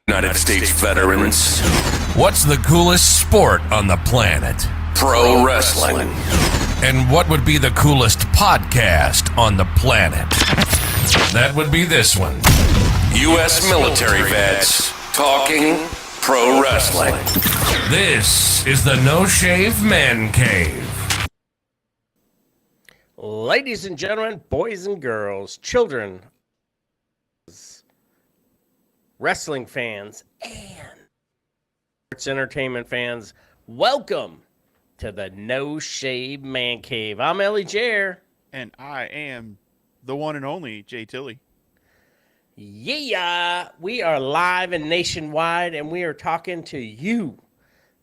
United States veterans. What's the coolest sport on the planet? Pro wrestling. And what would be the coolest podcast on the planet? That would be this one. U.S. military vets talking pro wrestling. This is the No Shave Man Cave. Ladies and gentlemen, boys and girls, children, wrestling fans, and sports entertainment fans, welcome to the No Shave Man Cave. I'm Ellie Jair. And I am the one and only Jay Tilley. Yeah, we are live and nationwide, and we are talking to you,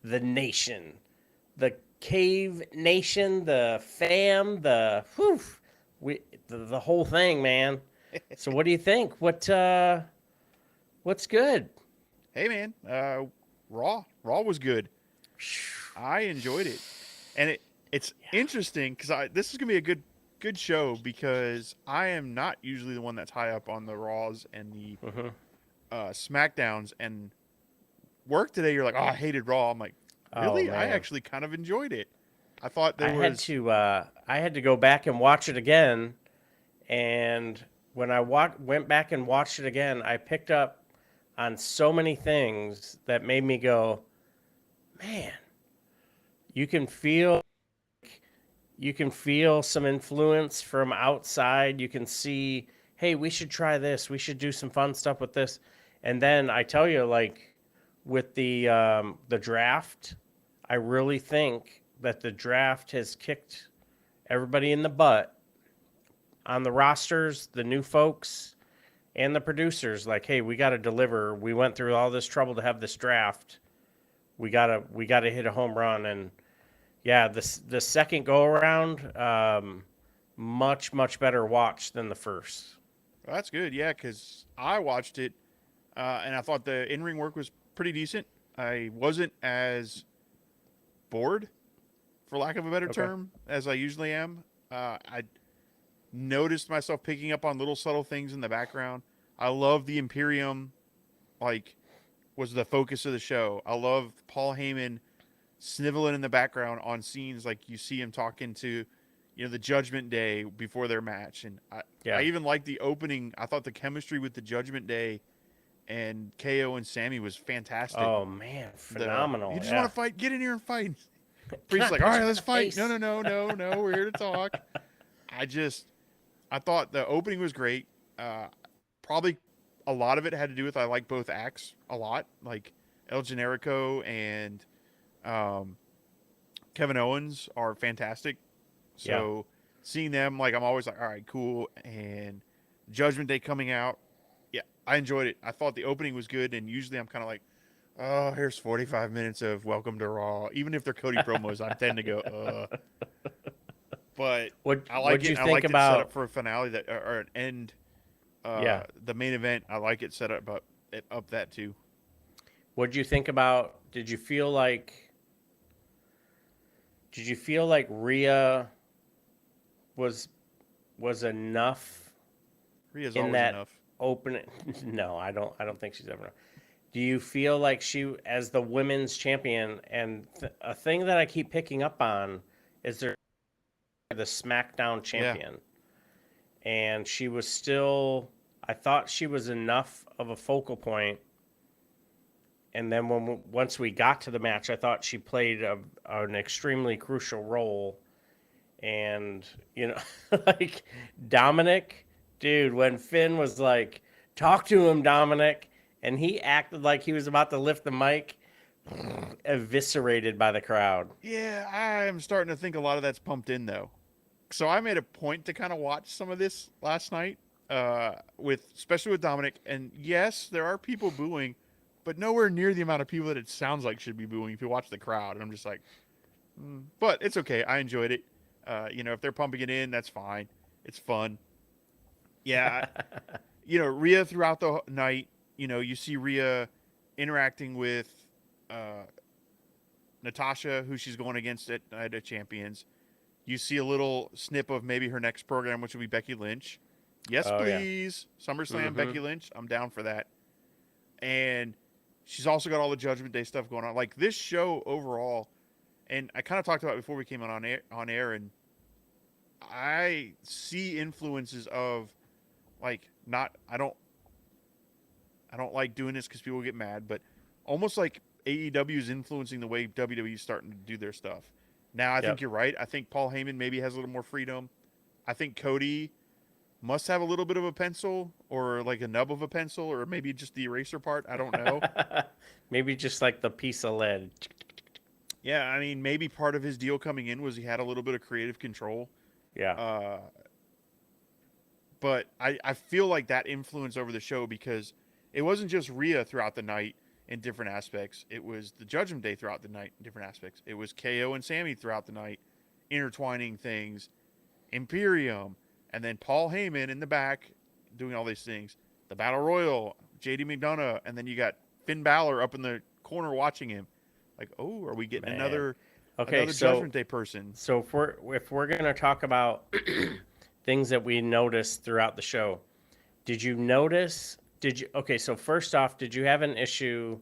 the nation, the Cave Nation, the fam, the whole thing, man. So, what do you think? What's good? Hey, man, Raw was good. I enjoyed it, and it's interesting because this is gonna be a good show because I am not usually the one that's high up on the Raws and the SmackDowns. And work today, you're like, oh, I hated Raw. I'm like, really? I actually kind of enjoyed it. I thought I had to go back and watch it again, and when I went back and watched it again, I picked up on so many things that made me go, man, you can feel some influence from outside. You can see, hey, we should try this. We should do some fun stuff with this. And then I tell you, like with the draft, I really think that the draft has kicked everybody in the butt on the rosters, the new folks, and the producers. Like, hey, we got to deliver. We went through all this trouble to have this draft. We gotta hit a home run. And yeah, the second go around, much better watch than the first. Well, that's good, yeah, because I watched it and I thought the in-ring work was pretty decent. I wasn't as bored, for lack of a better term, as I usually am. I noticed myself picking up on little subtle things in the background. I love the Imperium, was the focus of the show. I love Paul Heyman sniveling in the background on scenes like you see him talking to, the Judgment Day before their match. And I even liked the opening. I thought the chemistry with the Judgment Day and KO and Sammy was fantastic. Oh, man, phenomenal. You just want to fight? Get in here and fight. Priest's like, all right, let's fight. No, we're here to talk. I thought the opening was great. Probably a lot of it had to do with I like both acts a lot, like El Generico and Kevin Owens are fantastic. So seeing them, I'm always like, all right, cool. And Judgment Day coming out, yeah, I enjoyed it. I thought the opening was good, and usually I'm kind of like, oh, here's 45 minutes of Welcome to Raw. Even if they're Cody promos, I tend to go, But I like it. I like it set up for a finale or an end. The main event, I like it set up that too. What'd you think about? Did you feel like Rhea was enough? Rhea's in always that enough. Opening? No, I don't think she's ever enough. Do you feel like she, as the women's champion, and a thing that I keep picking up on is the SmackDown champion, and she was still. I thought she was enough of a focal point, and then once we got to the match, I thought she played an extremely crucial role. And like Dominic, dude, when Finn was like, "Talk to him, Dominic," and he acted like he was about to lift the mic, eviscerated by the crowd. Yeah, I'm starting to think a lot of that's pumped in though. So I made a point to kind of watch some of this last night, especially with Dominic. And yes, there are people booing, but nowhere near the amount of people that it sounds like should be booing if you watch the crowd. And I'm just like, but it's okay. I enjoyed it. If they're pumping it in, that's fine. It's fun. Yeah. Rhea throughout the night, you see Rhea interacting with Natasha, who she's going against at Night of Champions. You see a little snip of maybe her next program, which will be Becky Lynch. Yes, please. Yeah. SummerSlam, Becky Lynch. I'm down for that. And she's also got all the Judgment Day stuff going on. Like this show overall, and I kind of talked about it before we came on air, and I see influences of like not I don't like doing this because people get mad, but almost like AEW is influencing the way WWE is starting to do their stuff. Now, I think you're right. I think Paul Heyman maybe has a little more freedom. I think Cody must have a little bit of a pencil or like a nub of a pencil or maybe just the eraser part. I don't know. Maybe just like the piece of lead. Yeah, I mean, maybe part of his deal coming in was he had a little bit of creative control. Yeah. But I feel like that influence over the show because it wasn't just Rhea throughout the night in different aspects. It was the Judgment Day throughout the night in different aspects. It was KO and Sammy throughout the night, intertwining things, Imperium, and then Paul Heyman in the back doing all these things. The Battle Royal, JD McDonough, and then you got Finn Balor up in the corner watching him. Like, oh, are we getting another Judgment Day person? So if we're gonna talk about things that we noticed throughout the show, did you notice? So first off, did you have an issue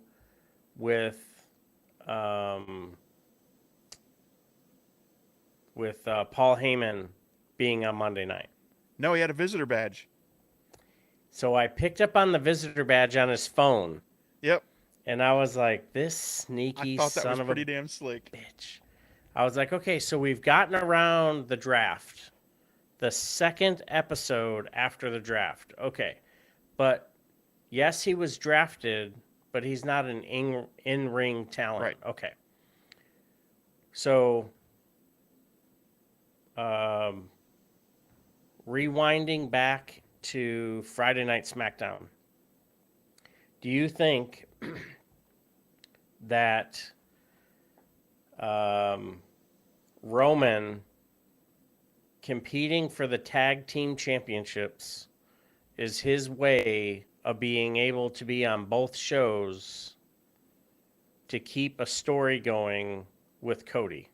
with Paul Heyman being on Monday night? No, he had a visitor badge. So I picked up on the visitor badge on his phone. Yep. And I was like, this sneaky I thought that son was of pretty a damn slick. bitch. I was like, okay, so we've gotten around the draft. The second episode after the draft. Okay. But yes, he was drafted, but he's not an in-ring talent. Right. Okay. So, rewinding back to Friday Night SmackDown, do you think that Roman competing for the tag team championships is his way of being able to be on both shows to keep a story going with Cody?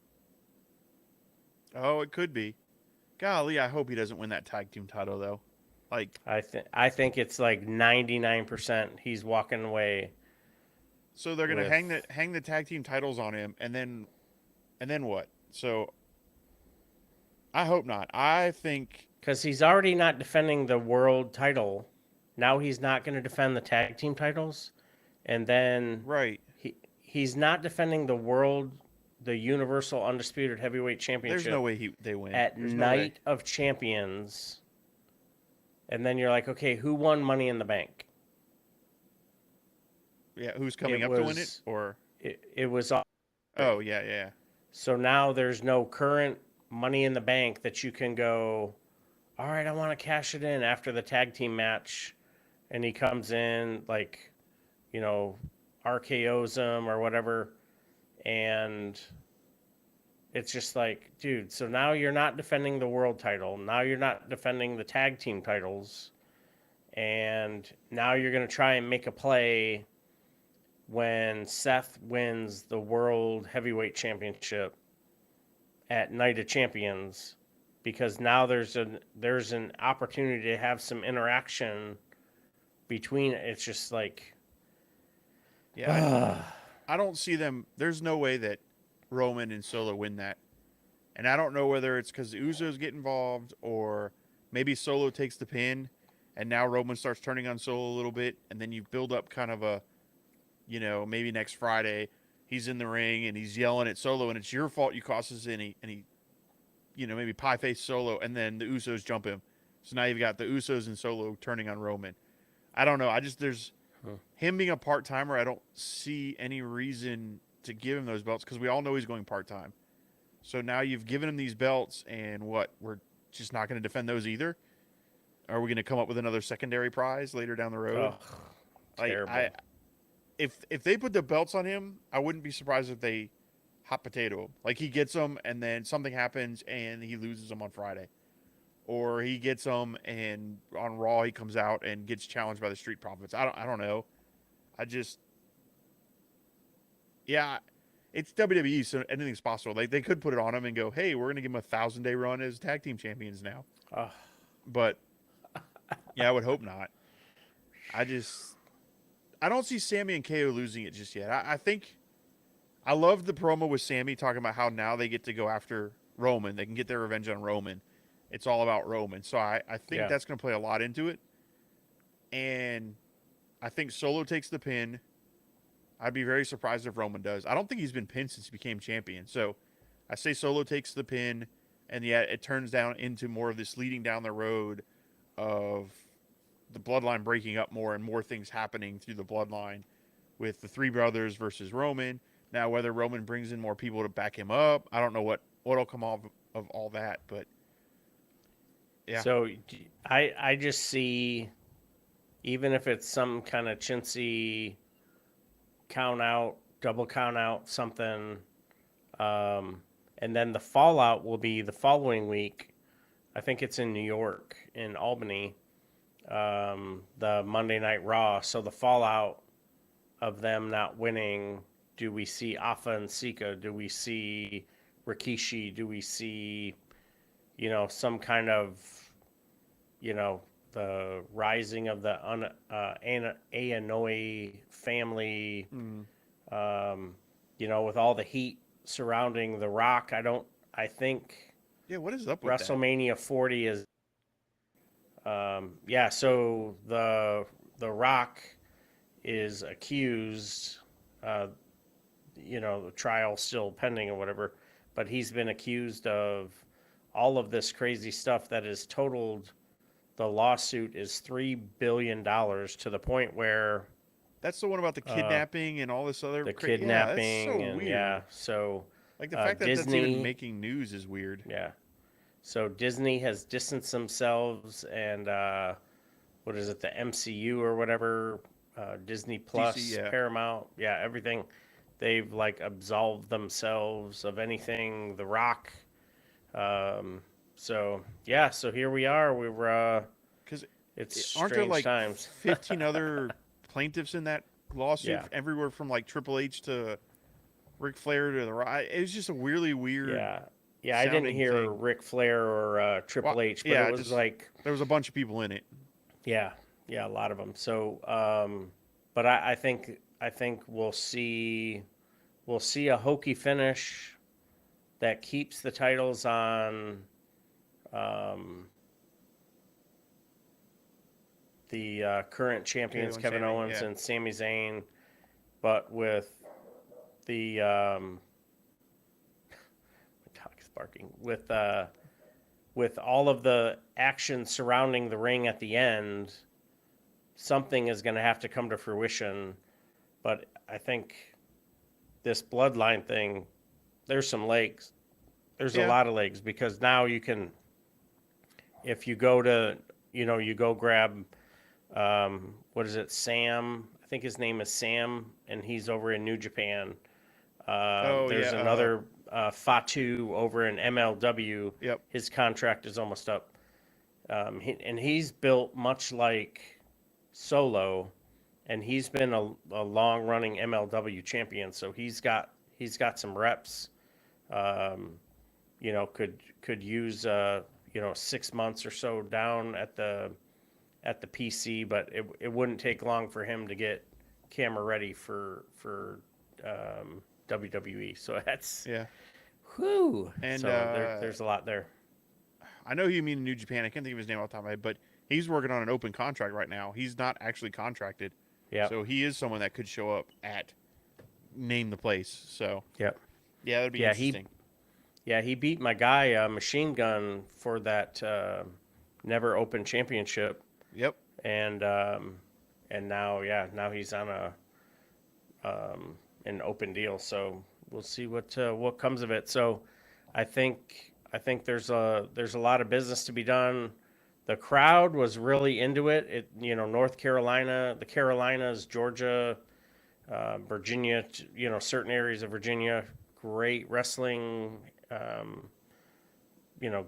Oh, it could be. Golly, I hope he doesn't win that tag team title though. Like I think it's like 99% he's walking away. So they're gonna hang the tag team titles on him, and then what? So I hope not. I think because he's already not defending the world title. Now he's not going to defend the tag team titles, and then right. He's not defending the Universal Undisputed Heavyweight Championship. There's no way they win at Night of Champions. And then you're like, okay, who won Money in the Bank? Yeah, who's coming up to win it? Or it was. Oh yeah. So now there's no current Money in the Bank that you can go, all right, I want to cash it in after the tag team match, and he comes in like, RKO's him or whatever, and it's just like, dude, so now you're not defending the world title. Now you're not defending the tag team titles. And now you're going to try and make a play when Seth wins the World Heavyweight Championship at Night of Champions, because now there's an opportunity to have some interaction between. It's just like, yeah, I don't see them. There's no way that Roman and Solo win that, and I don't know whether it's because the Usos get involved or maybe Solo takes the pin, and now Roman starts turning on Solo a little bit, and then you build up kind of a, maybe next Friday he's in the ring and he's yelling at Solo, and it's your fault you cost us in, and he maybe pie face Solo, and then the Usos jump him. So now you've got the Usos and Solo turning on Roman. I don't know. There's him being a part-timer. I don't see any reason to give him those belts because we all know he's going part-time. So now you've given him these belts, and what? We're just not going to defend those either? Are we going to come up with another secondary prize later down the road? Terrible. If they put the belts on him, I wouldn't be surprised if they hot potato him. Like he gets them, and then something happens, and he loses them on Friday. Or he gets them, and on Raw he comes out and gets challenged by the Street Profits. I don't know. It's WWE, so anything's possible. They could put it on him and go, hey, we're going to give him a 1,000-day run as tag team champions now. But, yeah, I would hope not. I don't see Sammy and KO losing it just yet. I think I love the promo with Sammy talking about how now they get to go after Roman. They can get their revenge on Roman. It's all about Roman. So I think that's going to play a lot into it. And I think Solo takes the pin. I'd be very surprised if Roman does. I don't think he's been pinned since he became champion. So I say Solo takes the pin. And yet it turns down into more of this leading down the road of the bloodline breaking up more and more things happening through the bloodline with the three brothers versus Roman. Now, whether Roman brings in more people to back him up, I don't know what'll come off of all that, but yeah. So I just see, even if it's some kind of chintzy count out, double count out, something, and then the fallout will be the following week. I think it's in New York, in Albany, the Monday Night Raw. So the fallout of them not winning, do we see Afa and Sika? Do we see Rikishi? Do we see, some kind of, the rising of the Aonoi family, with all the heat surrounding The Rock? I think what is up with WrestleMania 40 is so the Rock is accused, the trial still pending or whatever, but he's been accused of all of this crazy stuff that is totaled. The lawsuit is $3 billion, to the point where that's the one about the kidnapping and all this other kidnapping. That's so weird. So like the fact that Disney, that's even making news is weird. Yeah. So Disney has distanced themselves, and what is it, the MCU or whatever, Disney Plus, DC, Paramount, everything. They've absolved themselves of anything The Rock. So here we are. We're because it's aren't strange there times. 15 other plaintiffs in that lawsuit? Yeah. Everywhere from Triple H to Ric Flair to the Rock. It was just a really weird. Yeah, I didn't hear thing. Ric Flair or Triple H, but it was there was a bunch of people in it. Yeah, a lot of them. So, but I think we'll see a hokey finish that keeps the titles on the current champions, Kevin Owens and Sami Zayn, but with the barking with all of the action surrounding the ring at the end. Something is going to have to come to fruition, but I think this bloodline thing, there's some legs. There's a lot of legs, because now you can, if you go to, you go grab, what is it, Sam? I think his name is Sam, and he's over in New Japan. There's another Fatu over in MLW. Yep. His contract is almost up. And he's built much like Solo, and he's been a long-running MLW champion, so he's got some reps. Could use 6 months or so down at the PC, but it wouldn't take long for him to get camera ready for WWE. So that's whew. And so there's a lot there. I know you mean New Japan. I can't think of his name off the top of my head, but he's working on an open contract right now. He's not actually contracted. Yeah. So he is someone that could show up at name the place. So yep. Yeah, that'd be interesting. He beat my guy Machine Gun for that never open championship. Yep. And now he's on an open deal. So we'll see what comes of it. So I think there's a lot of business to be done. The crowd was really into it. North Carolina, the Carolinas, Georgia, Virginia, certain areas of Virginia, great wrestling,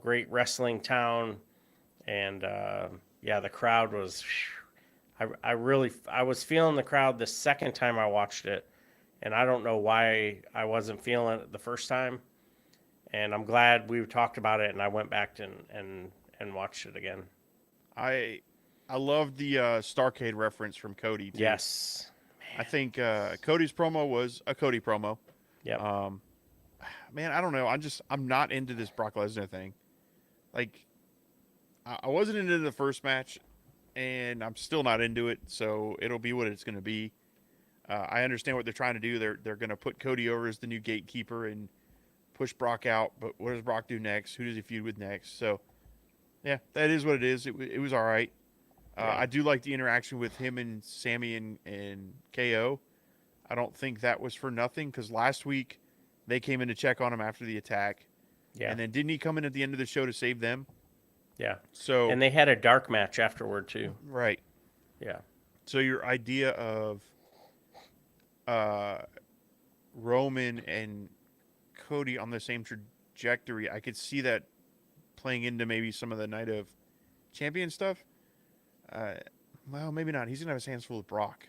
great wrestling town. And the crowd was, I was feeling the crowd the second time I watched it. And I don't know why I wasn't feeling it the first time. And I'm glad we talked about it, and I went back and watched it again. I love the Starcade reference from Cody, too. Yes. I think Cody's promo was a Cody promo. Yep. Man, I don't know. I'm not into this Brock Lesnar thing. Like, I wasn't into the first match, and I'm still not into it. So it'll be what it's going to be. I understand what they're trying to do. They're going to put Cody over as the new gatekeeper and push Brock out. But what does Brock do next? Who does he feud with next? So, yeah, that is what it is. It was all right. Yeah. I do like the interaction with him and Sammy and KO. I don't think that was for nothing because last week they came in to check on him after the attack. Yeah. And then didn't he come in at the end of the show to save them? Yeah. So And they had a dark match afterward too. right. Yeah. So your idea of Roman and Cody on the same trajectory, I could see that playing into maybe some of the Night of Champion stuff. Well, maybe not. He's gonna have his hands full with Brock.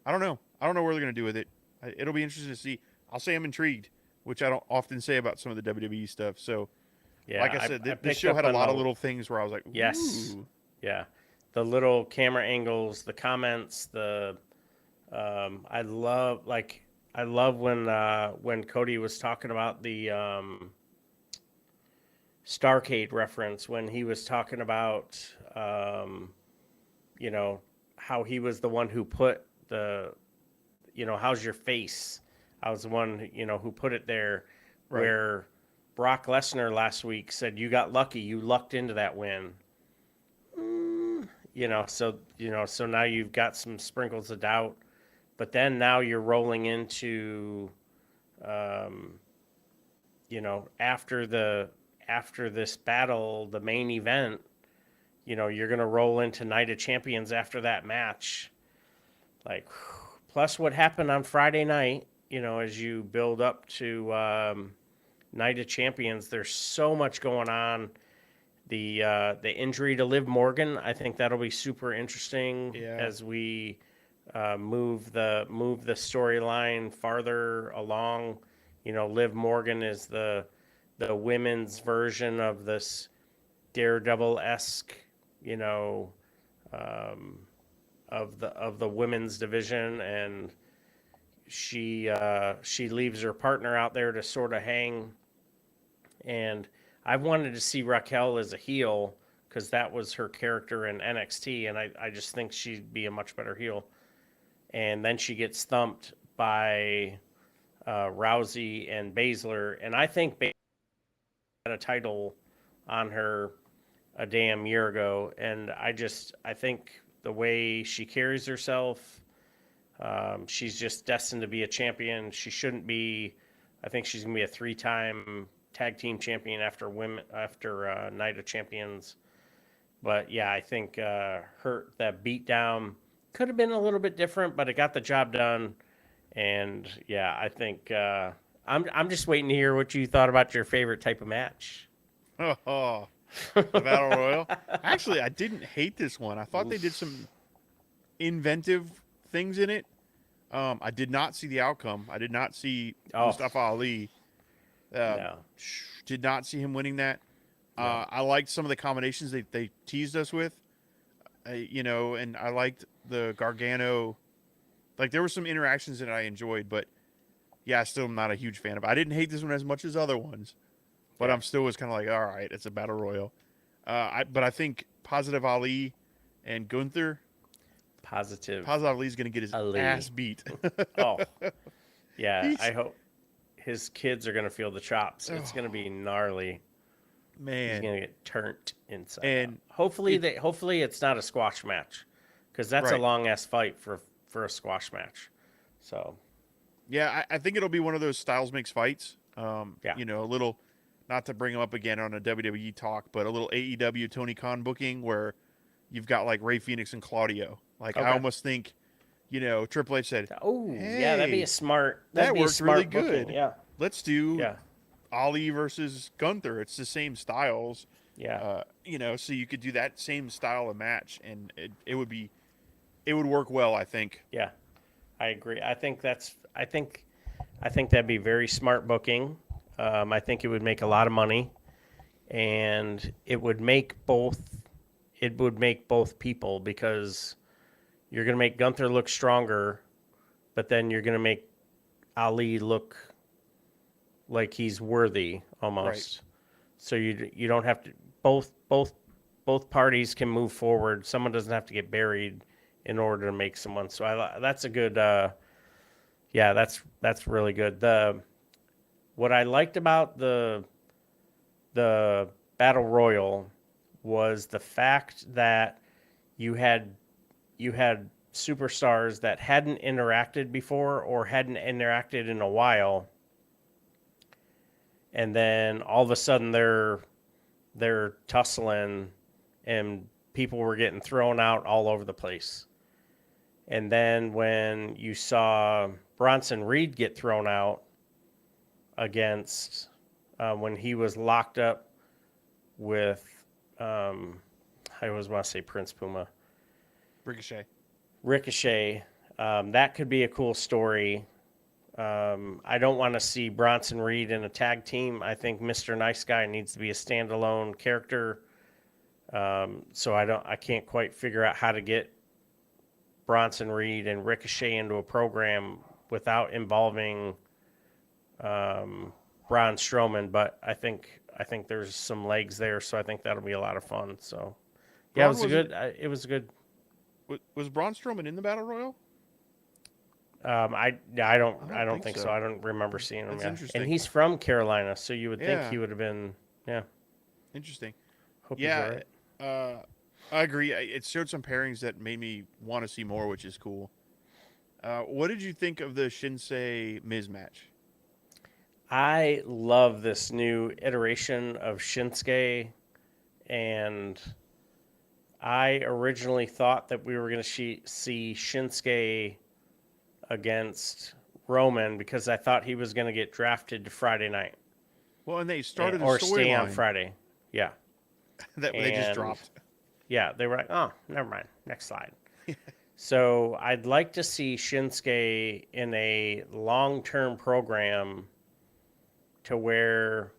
I don't know. I don't know where they're gonna do with it. It'll be interesting to see. I'll say I'm intrigued, which I don't often say about some of the WWE stuff. So, Yeah. like I said, this picked show up had a on lot of the- little things where I was like, Yes. ooh. Yeah. The little camera angles, the comments, I love when Cody was talking about the Starcade reference, when he was talking about how he was the one who put how's your face? I was the one who put it there. Right. Where Brock Lesnar last week said you got lucky, you lucked into that win. So now you've got some sprinkles of doubt, but then now you're rolling into, after this battle, the main event, you're going to roll into Night of Champions after that match. Like, plus what happened on Friday night, as you build up to Night of Champions, there's so much going on. The injury to Liv Morgan, I think that'll be super interesting as we move the storyline farther along. Liv Morgan is the women's version of this Daredevil-esque, of the women's division, and she leaves her partner out there to sort of hang. And I wanted to see Raquel as a heel because that was her character in NXT, and I just think she'd be a much better heel. And then she gets thumped by Rousey and Baszler, and I think Baszler had a title on her a damn year ago, and I think the way she carries herself, she's just destined to be a champion. She shouldn't be. I think she's gonna be a 3-time tag team champion after Night of Champions. But yeah, I think that beatdown could have been a little bit different, but it got the job done. And yeah, I think I'm just waiting to hear what you thought about your favorite type of match. Oh, the Battle Royal. Actually, I didn't hate this one. I thought they did some inventive things in it. I did not see the outcome. I did not see Mustafa Ali. No. Did not see him winning that. I liked some of the combinations they teased us with, and I liked the Gargano. Like, there were some interactions that I enjoyed, but yeah, I still am not a huge fan of it. I didn't hate this one as much as other ones, but I'm still was kind of like, all right, it's a Battle Royal. But I think Positive Ali and Gunther. Positive Ali's going to get his ass beat. Oh, yeah. I hope his kids are going to feel the chops. It's going to be gnarly. Man, he's going to get turned inside. And out. Hopefully it's not a squash match, because that's a long ass fight for a squash match. So, yeah, I think it'll be one of those styles mix fights. A little, not to bring him up again on a WWE talk, but a little AEW Tony Khan booking where you've got like Rey Fenix and Claudio. Like, I almost think, Triple H said, "Oh, hey, yeah, that'd be a smart. That worked really booking. good. Yeah, let's do Ali versus Gunther. It's the same styles. Yeah, so you could do that same style of match, and it would work well. I think. Yeah, I agree. I think that'd be very smart booking. I think it would make a lot of money, and it would make both people, because you're going to make Gunther look stronger, but then you're going to make Ali look like he's worthy almost. Right. So you don't have to both parties can move forward. Someone doesn't have to get buried in order to make someone. So that's a good yeah, that's really good. What I liked about the Battle Royal was the fact that you had superstars that hadn't interacted before or hadn't interacted in a while, and then all of a sudden they're tussling and people were getting thrown out all over the place. And then when you saw Bronson Reed get thrown out against when he was locked up with I always want to say Prince Puma. Ricochet. That could be a cool story. I don't want to see Bronson Reed in a tag team. I think Mr. Nice Guy needs to be a standalone character. So I can't quite figure out how to get Bronson Reed and Ricochet into a program without involving Braun Strowman. But I think there's some legs there, so I think that'll be a lot of fun. So yeah, it was a good. Was Braun Strowman in the Battle Royal? I don't think so. I don't remember seeing him. That's yet. interesting. And he's from Carolina, so you would think he would have been. Yeah. Interesting. Hope he's all right. I agree. It showed some pairings that made me want to see more, which is cool. What did you think of the Shinsei Miz match? I love this new iteration of Shinsuke, and I originally thought that we were going to see Shinsuke against Roman because I thought he was going to get drafted to Friday night. Well, and they started or a stay on storyline Friday. Yeah. that they just dropped. Yeah, they were like, oh, never mind. Next slide. So I'd like to see Shinsuke in a long-term program to where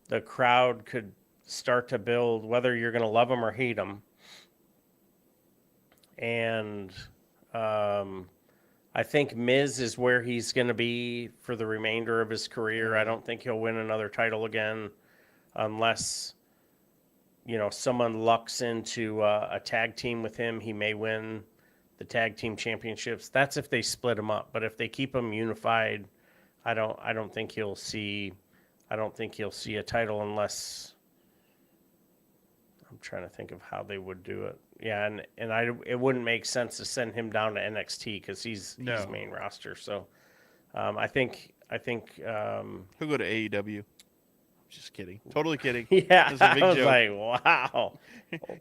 the crowd could start to build, whether you're going to love him or hate him. And I think Miz is where he's going to be for the remainder of his career. I don't think he'll win another title again unless, someone lucks into a tag team with him. He may win the tag team championships. That's if they split him up. But if they keep him unified, I don't think he'll see a title unless I'm trying to think of how they would do it. Yeah, and it wouldn't make sense to send him down to NXT because he's main roster. So I think he'll go to AEW. Just kidding. Totally kidding. Yeah, That's a big I was joke. like, wow.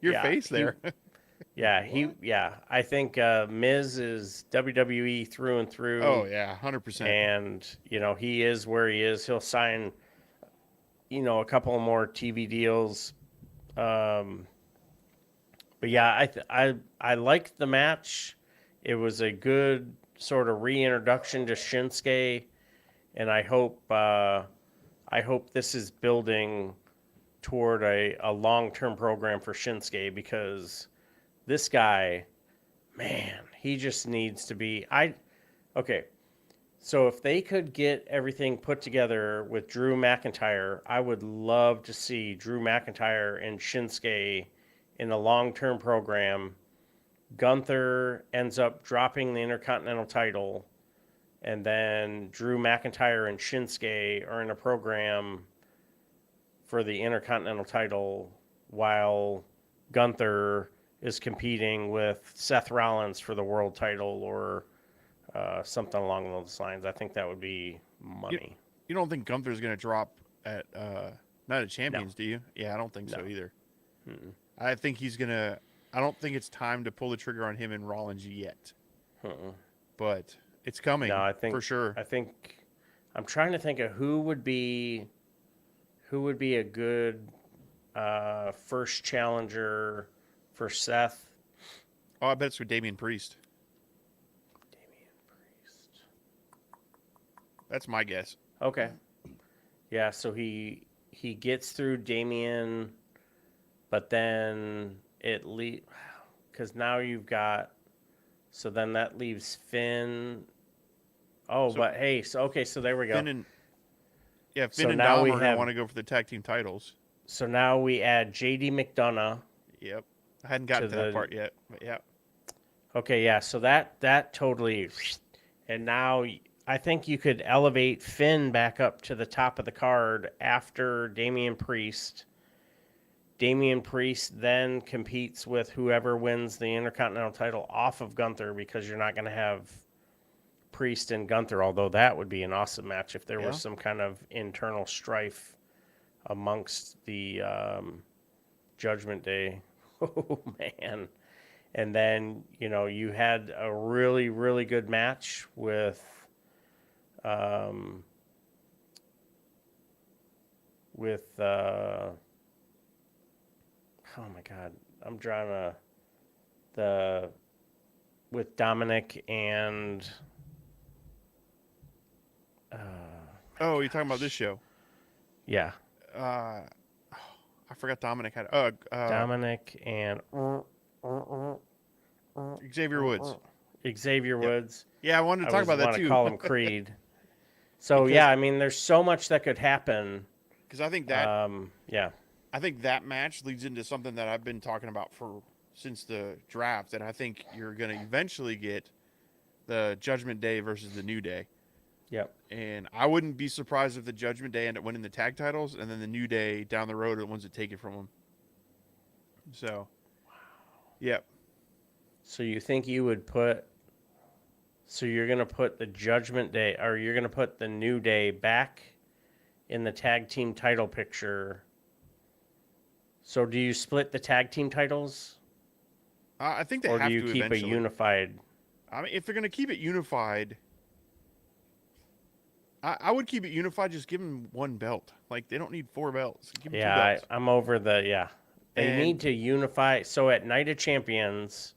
Your face there. I think Miz is WWE through and through. Oh yeah, 100%. And he is where he is. He'll sign, a couple more TV deals. But yeah, I liked the match. It was a good sort of reintroduction to Shinsuke, and I hope this is building toward a long-term program for Shinsuke because this guy, man, he just needs to be. Okay. So if they could get everything put together with Drew McIntyre, I would love to see Drew McIntyre and Shinsuke in a long-term program. Gunther ends up dropping the Intercontinental title, and then Drew McIntyre and Shinsuke are in a program for the Intercontinental title while Gunther is competing with Seth Rollins for the world title or something along those lines. I think that would be money. You don't think Gunther's going to drop at Night of Champions, do you? Yeah, I don't think so either. Mm-mm. I think he's going to... I don't think it's time to pull the trigger on him and Rollins yet. But it's coming, for sure. I think... I'm trying to think of who would be a good first challenger for Seth. Oh, I bet it's with Damian Priest. That's my guess. Okay. Yeah, so he gets through Damian, but then because now you've got, so then that leaves Finn Oh, So but hey, so there we go. Finn and Finn So and now Dom we are going to have- want to go for the tag team titles. So now we add JD McDonough. Yep. I hadn't gotten To to that the- part yet, but yeah. Okay, yeah. So that totally, and now I think you could elevate Finn back up to the top of the card after Damian Priest. Damian Priest then competes with whoever wins the Intercontinental title off of Gunther, because you're not going to have Priest and Gunther, although that would be an awesome match if there Yeah. was some kind of internal strife amongst the Judgment Day. Oh, man. And then, you had a really, really good match with oh my God, I'm drawing with Dominic and Oh, you're talking about this show. yeah, I forgot Dominic had Dominic and Xavier Woods. Xavier Woods. Yeah, I wanted to talk about that want to too. call him Creed. So Because- yeah, I mean, there's so much that could happen. Because I think that Yeah, I think that match leads into something that I've been talking about since the draft, and I think you're going to eventually get the Judgment Day versus the New Day. yep. And I wouldn't be surprised if the Judgment Day end up winning the tag titles, and then the New Day down the road are the ones that take it from them. So, yep. So you think you would put? So you're gonna put the Judgment Day, or you're gonna put the New Day back in the tag team title picture. So do you split the tag team titles, I think they or have do you to keep eventually. a unified? I mean, if they're going to keep it unified, I would keep it unified. Just give them one belt. Like, they don't need 4 belts. Give them 2 Yeah, belts. I'm over the yeah. They And- need to unify. So at Night of Champions,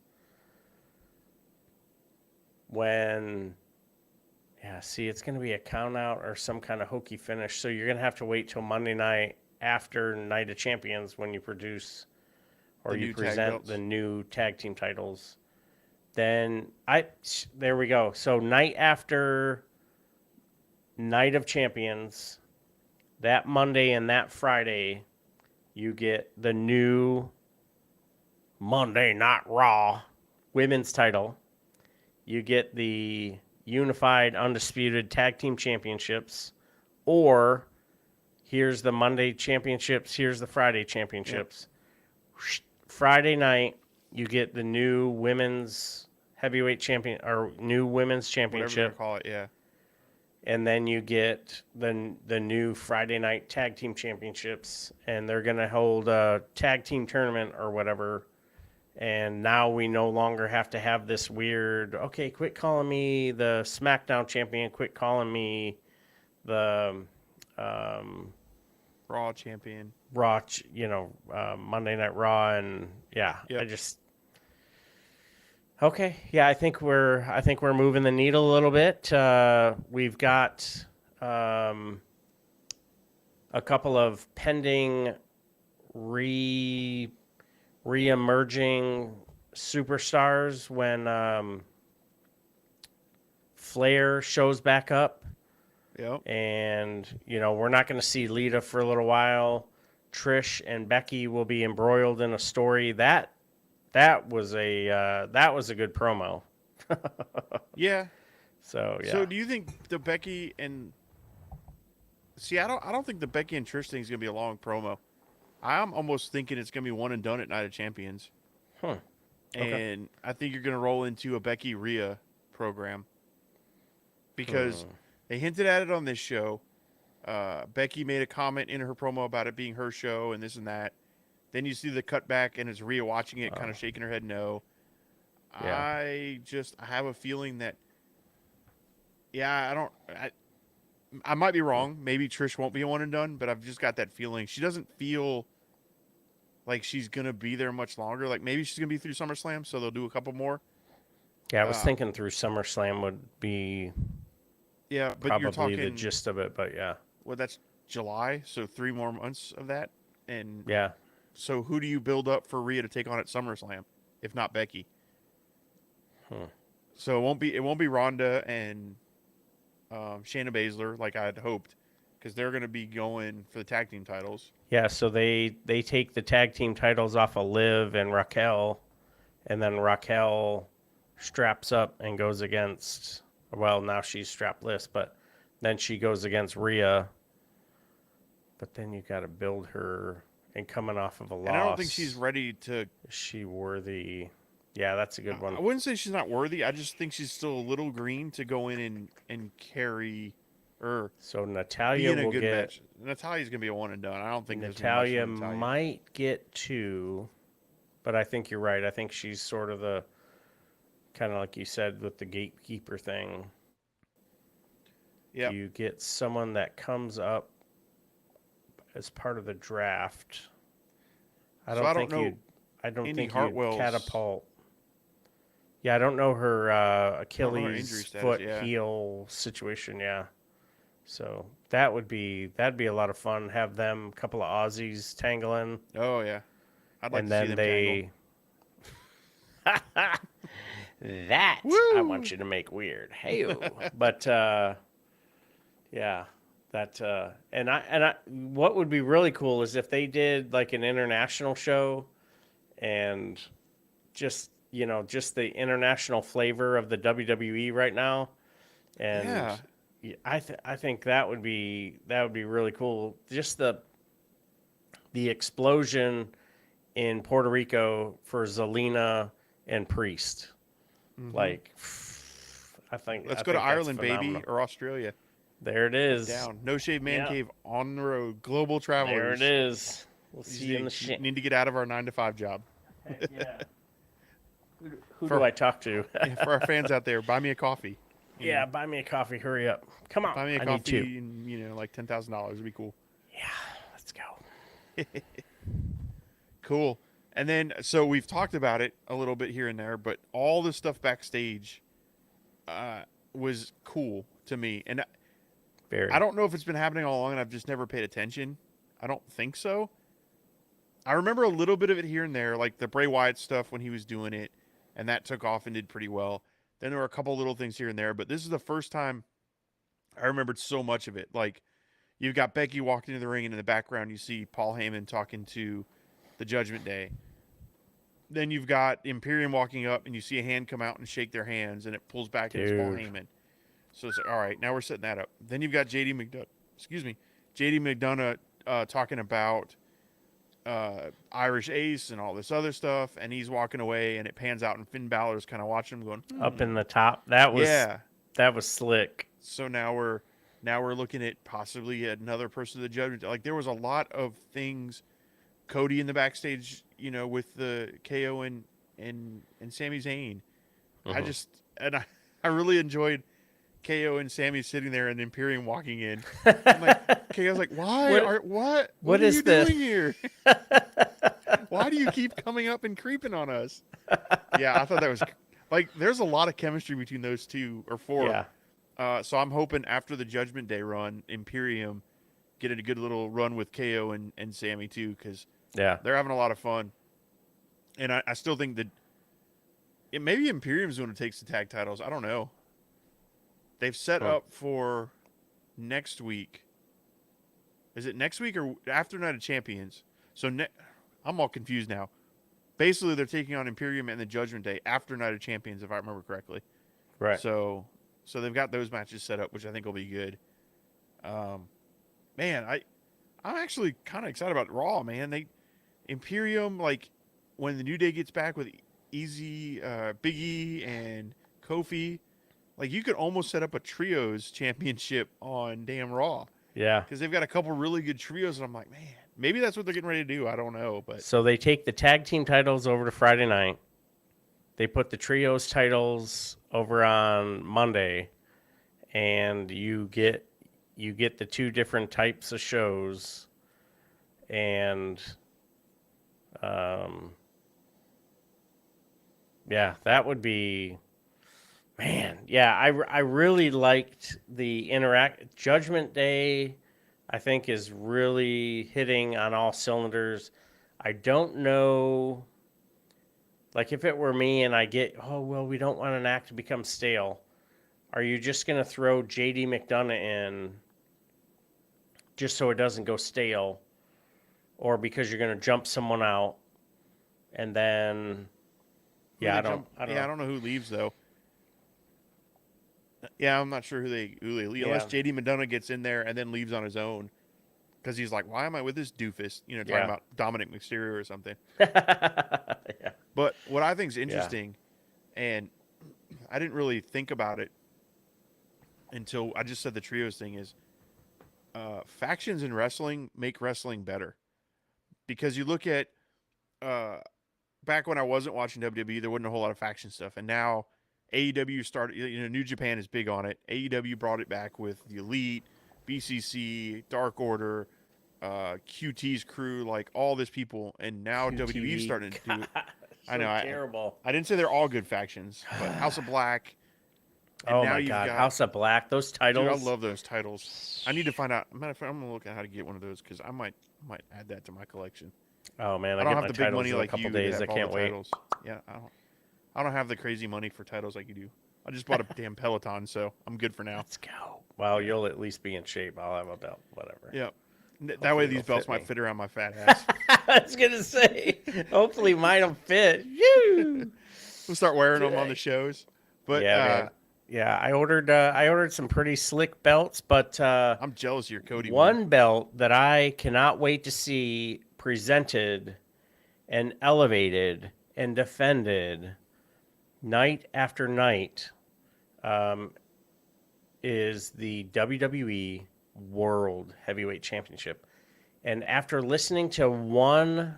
see, it's going to be a count out or some kind of hokey finish. So you're going to have to wait till Monday night after Night of Champions when you produce or The you new tag present belts. the new tag team titles. Then there we go. So night after Night of Champions, that Monday and that Friday, you get the new Monday Night Raw women's title. You get the unified undisputed tag team championships, or here's the Monday championships, here's the Friday championships. Friday night, you get the new women's heavyweight champion or new women's Whatever they're championship, gonna call it, yeah. and then you get the new Friday night tag team championships, and they're gonna hold a tag team tournament or whatever. And now we no longer have to have this weird, okay, quit calling me the SmackDown champion, quit calling me the Raw champion. Raw, Monday Night Raw, and yeah, Yep. Okay, yeah, I think we're moving the needle a little bit. We've got a couple of pending re-emerging superstars when Flair shows back up. Yep. And, we're not going to see Lita for a little while. Trish and Becky will be embroiled in a story. That was a good promo. Yeah. So, yeah. So do you think the Becky and I don't think the Becky and Trish thing is gonna be a long promo. I'm almost thinking it's gonna be one and done at Night of Champions. Okay. And I think you're gonna roll into a Becky Rhea program. Because they hinted at it on this show. Becky made a comment in her promo about it being her show and this and that. Then you see the cutback and it's Rhea watching it, kind of shaking her head no. Yeah. I have a feeling that I might be wrong. Maybe Trish won't be a one and done, but I've just got that feeling. She doesn't feel like she's gonna be there much longer. Like maybe she's gonna be through SummerSlam, so they'll do a couple more. Yeah, I was thinking through SummerSlam would be Yeah, but probably you're talking the gist of it, but yeah. well, that's July, so 3 more months of that. And Yeah. so who do you build up for Rhea to take on at SummerSlam, if not Becky? So it won't be Ronda and Shayna Baszler like I had hoped, because they're going to be going for the tag team titles. Yeah, so they take the tag team titles off of Liv and Raquel, and then Raquel straps up and goes against. Well, now she's strapless, but then she goes against Rhea. But then you got to build her, and coming off of a loss. And I don't think she's ready to. Is she worthy? Yeah, that's a good one. I wouldn't say she's not worthy. I just think she's still a little green to go in and carry or So be Natalia in a will good get. match. Natalia's gonna be a one and done. I don't think there's Natalia much for Natalya. might get 2, but I think you're right. I think she's sort of the kind of like you said with the gatekeeper thing. Yeah, You get someone that comes up as part of the draft. I So don't I don't think know you. I don't Indy think you Hartwell's- catapult. Yeah, I don't know her don't know her injury Achilles status, foot yeah. heel situation. Yeah, so that'd be a lot of fun. Have them, a couple of Aussies tangling, Oh yeah, I'd like and to see then them they. That I Woo! want you to make weird. Hey, but yeah, that and I what would be really cool is if they did like an international show, and just just the international flavor of the WWE right now, and Yeah. I think that would be really cool. Just the explosion in Puerto Rico for Zelina and Priest. Like, I think Let's I go to think that's Ireland, phenomenal. baby, or Australia. There it is. Down. No Shave Man Yeah. Cave on the road. Global travelers. There it is. We'll We just see you in the shit. need to get out of our 9-to-5 job. Yeah. Who For- do I talk to? Yeah, for our fans out there, buy me a coffee. Yeah, buy me a coffee. Hurry up. Come on. Buy me a I need coffee to. and like $10,000 would be cool. Yeah, let's go. Cool. And then so we've talked about it a little bit here and there, but all the stuff backstage was cool to me. And Very. I don't know if it's been happening all along and I've just never paid attention. I don't think so. I remember a little bit of it here and there, like the Bray Wyatt stuff when he was doing it, and that took off and did pretty well. Then there were a couple little things here and there, but this is the first time I remembered so much of it. Like, you've got Becky walking into the ring, and in the background you see Paul Heyman talking to the Judgment Day. Then you've got Imperium walking up, and you see a hand come out and shake their hands, and it pulls back, and it's Paul Dude. Heyman. So it's like, all right, now we're setting that up. Then you've got JD McDonough talking about Irish Ace and all this other stuff, and he's walking away, and it pans out, and Finn Balor's kind of watching him going, Up in the top. That was yeah. that was slick. So now we're looking at possibly another person of the Judgment. Like, there was a lot of things. Cody in the backstage, with the KO and Sami Zayn. I really enjoyed KO and Sami sitting there and Imperium walking in. I'm like, KO's like, why? What are is you this? doing here? Why do you keep coming up and creeping on us? Yeah, I thought that was like, there's a lot of chemistry between those two or four. Yeah. So I'm hoping after the Judgment Day run, Imperium get a good little run with KO and Sami too, because Yeah. they're having a lot of fun. And I still think that maybe Imperium's the one who takes the tag titles. I don't know. They've set up for next week. Is it next week or after Night of Champions? So I'm all confused now. Basically, they're taking on Imperium and the Judgment Day after Night of Champions, if I remember correctly. Right. So they've got those matches set up, which I think will be good. Man, I'm actually kind of excited about Raw, man. Imperium, like, when the New Day gets back with Easy, Big E, and Kofi, like, you could almost set up a trios championship on damn Raw, Yeah. because they've got a couple really good trios, and I'm like, man, maybe that's what they're getting ready to do. I don't know, but So they take the tag team titles over to Friday night. They put the trios titles over on Monday, and you get the two different types of shows, and yeah, that would be, man. Yeah, I really liked the Judgment Day. I think is really hitting on all cylinders. I don't know, like, if it were me and I get, we don't want an act to become stale. are you just going to throw JD McDonough in just so it doesn't go stale, or because you're going to jump someone out and then I don't know who leaves though. Yeah, I'm not sure who they leave unless JD McDonough gets in there and then leaves on his own because he's like, why am I with this doofus? Talking about Dominic Mysterio or something. Yeah. But what I think is interesting, and I didn't really think about it until I just said the trios thing, is factions in wrestling make wrestling better. Because you look at back when I wasn't watching WWE, there wasn't a whole lot of faction stuff, and now AEW started. New Japan is big on it. AEW brought it back with the Elite, BCC, Dark Order, QT's crew, like all these people, and now WWE's starting to do it. I know, terrible. I didn't say they're all good factions, but House of Black. And Oh now my God, House of Black, those titles. Dude, I love those titles. I need to find out. Matter of fact, I'm gonna look at how to get one of those because I might add that to my collection. Oh man, I don't get have my the big titles money in a like couple you. days. To I have all can't the wait. titles. Yeah, I don't have the crazy money for titles like you do. I just bought a damn Peloton, so I'm good for now. Let's go. Well, you'll at least be in shape. I'll have a belt, whatever. Yeah. That way these belts might fit around my fat ass. I was gonna say, hopefully mine will fit. Woo! We'll start wearing them on the shows. But man. Yeah, I ordered some pretty slick belts, but I'm jealous of your Cody one belt that I cannot wait to see presented and elevated and defended night after night is the WWE World Heavyweight Championship. And after listening to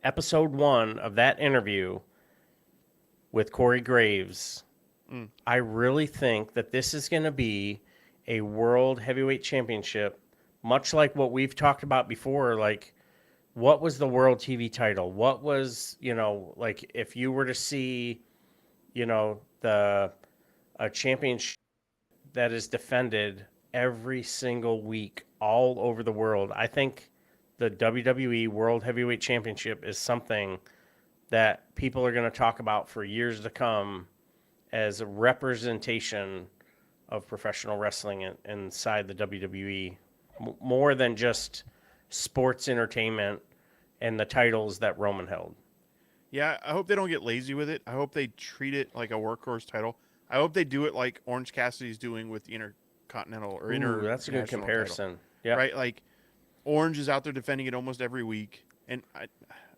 episode 1 of that interview with Corey Graves, I really think that this is going to be a World Heavyweight Championship, much like what we've talked about before. Like, what was the World TV title? What was, like if you were to see, a championship that is defended every single week all over the world. I think the WWE World Heavyweight Championship is something that people are going to talk about for years to come as a representation of professional wrestling inside the WWE, more than just sports entertainment and the titles that Roman held. Yeah, I hope they don't get lazy with it. I hope they treat it like a workhorse title. I hope they do it like Orange Cassidy's doing with the Intercontinental or International. That's a good comparison. Yeah, right. Like Orange is out there defending it almost every week, and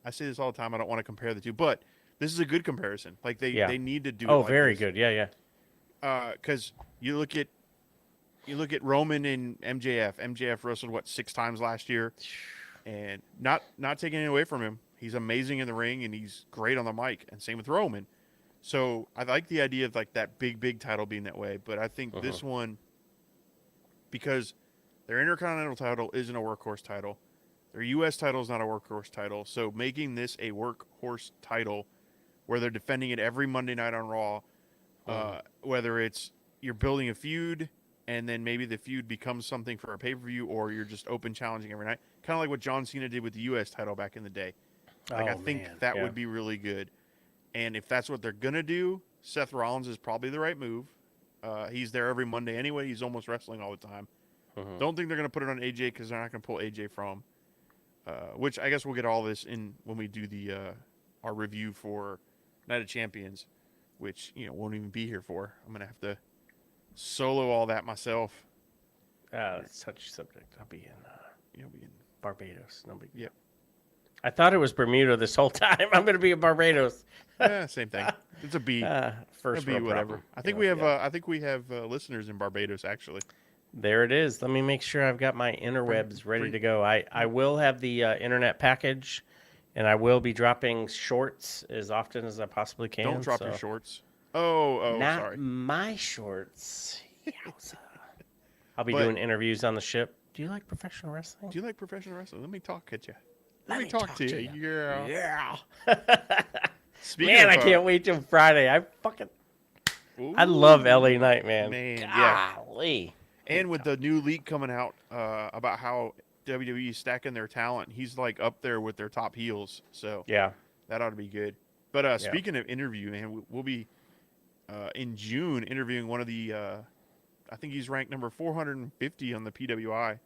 I say this all the time. I don't want to compare the two, but this is a good comparison. Like they need to do. Oh, it like very this. good. Yeah. Because you look at Roman and MJF. MJF wrestled 6 times last year, and not taking it away from him. He's amazing in the ring and he's great on the mic. And same with Roman. So I like the idea of like that big title being that way. But I think this one, because their Intercontinental title isn't a workhorse title, their U.S. title is not a workhorse title. So making this a workhorse title, where they're defending it every Monday night on Raw, whether it's you're building a feud and then maybe the feud becomes something for a pay-per-view, or you're just open challenging every night, kind of like what John Cena did with the U.S. title back in the day. Like I think that would be really good. And if that's what they're going to do, Seth Rollins is probably the right move. He's there every Monday anyway. He's almost wrestling all the time. Don't think they're going to put it on AJ because they're not going to pull AJ from. Which I guess we'll get all this in when we do the our review for Night of Champions, which won't even be here for. I'm going to have to solo all that myself. It's such a subject. I'll be in Barbados. No big deal. Yep. I thought it was Bermuda this whole time. I'm going to be in Barbados. Same thing. It's a B. First B, world whatever. problem. I think we have. I think we have listeners in Barbados actually. There it is. Let me make sure I've got my interwebs ready to go. I will have the internet package, and I will be dropping shorts as often as I possibly can. Don't drop your shorts. Oh, not sorry. My shorts. I'll be doing interviews on the ship. Do you like professional wrestling? Do you like professional wrestling? Let me talk at you. Let me talk to you. Yeah. Man, I can't wait till Friday. I love LA Knight, man. Golly. Yeah. And with the new leak coming out about how WWE is stacking their talent, he's like up there with their top heels. So yeah, that ought to be good. But speaking of interview, man, we'll be in June interviewing one of the, I think he's ranked number 450 on the PWI.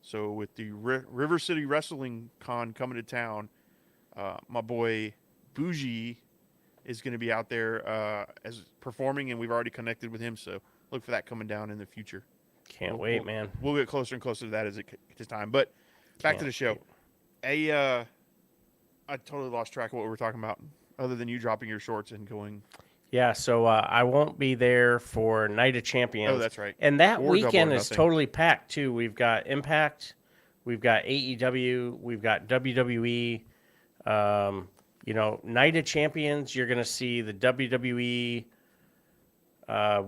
So with the River City Wrestling Con coming to town, my boy Bougie is going to be out there as performing, and we've already connected with him. So look for that coming down in the future. Can't wait, man. We'll get closer and closer to that as it gets time. But back to the show. I totally lost track of what we were talking about, other than you dropping your shorts and going. Yeah, so I won't be there for Night of Champions. Oh, that's right. And that Or weekend Double or is Nothing. totally packed, too. We've got Impact, we've got AEW, we've got WWE. Night of Champions, you're going to see the WWE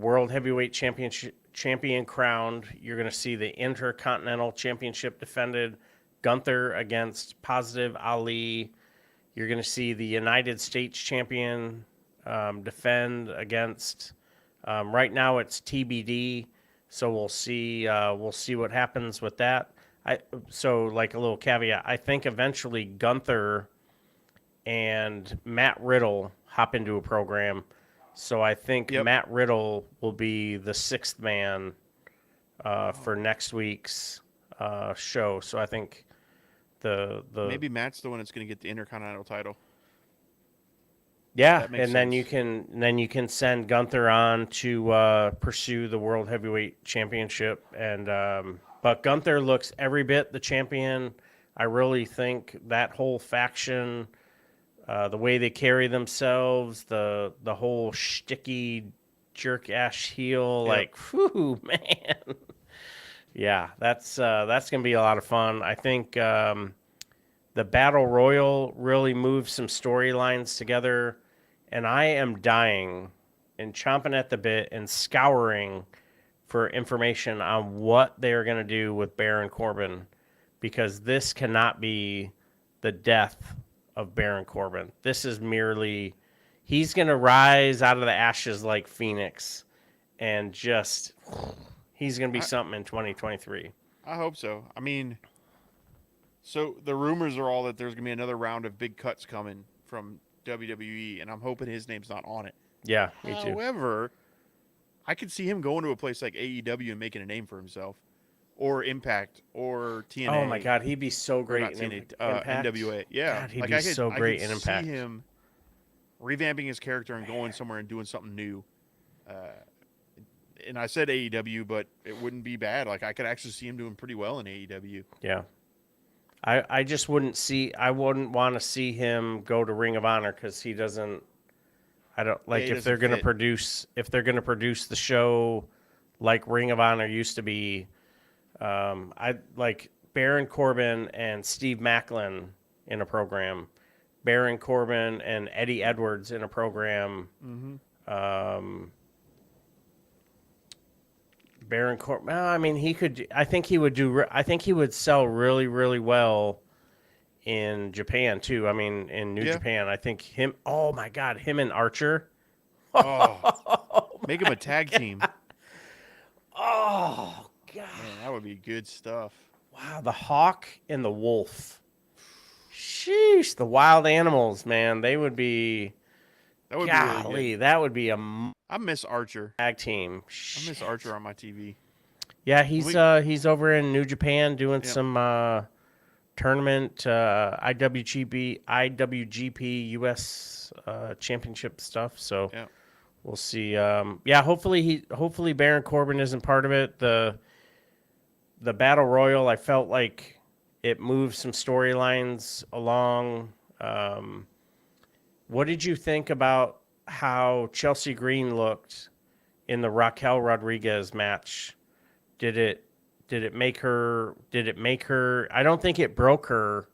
World Heavyweight Champion crowned. You're going to see the Intercontinental Championship defended. Gunther against Positive Ali. You're going to see the United States Champion defend against. Right now it's TBD, so we'll see what happens with that. So like a little caveat, I think eventually Gunther and Matt Riddle hop into a program. So I think Matt Riddle will be the sixth man for next week's show. So I think the maybe Matt's the one that's going to get the Intercontinental title. Yeah, That makes and then sense. you can send Gunther on to pursue the World Heavyweight Championship, and but Gunther looks every bit the champion. I really think that whole faction, the way they carry themselves, the whole shticky jerk ass heel, like, whew, man. Yeah, that's gonna be a lot of fun. I think the Battle Royal really moves some storylines together. And I am dying and chomping at the bit and scouring for information on what they're going to do with Baron Corbin, because this cannot be the death of Baron Corbin. This is merely, he's going to rise out of the ashes like Phoenix, and just, he's going to be something in 2023. I hope so. I mean, so the rumors are all that there's going to be another round of big cuts coming from WWE, and I'm hoping his name's not on it. Yeah, me too. However, I could see him going to a place like AEW and making a name for himself, or Impact, or TNA. Oh my God, he'd be so great in Impact. NWA. Yeah, God, he'd be so great in Impact. See him revamping his character and going somewhere and doing something new. And I said AEW, but it wouldn't be bad. Like, I could actually see him doing pretty well in AEW. Yeah. I just wouldn't want to see him go to Ring of Honor, because he doesn't. I don't like if they're going to produce the show like Ring of Honor used to be. I like Baron Corbin and Steve Macklin in a program, Baron Corbin and Eddie Edwards in a program. Mm-hmm. Baron Corbin. Well, I mean, he could. I think he would do. I think he would sell really, really well in Japan too. I mean, in New Japan. I think him. Oh my God, him and Archer. Make him a tag team. Oh God, man, that would be good stuff. Wow, the Hawk and the Wolf. Sheesh, the wild animals, man. They would be. That would golly, be really good. That would be a I miss Archer. Tag team. I miss Archer on my TV. Yeah, he's over in New Japan doing some tournament IWGP US championship stuff. So we'll see. Hopefully Baron Corbin isn't part of it. The Battle Royal, I felt like it moved some storylines along. What did you think about how Chelsea Green looked in the Raquel Rodriguez match? Did it make her? I don't think it broke her.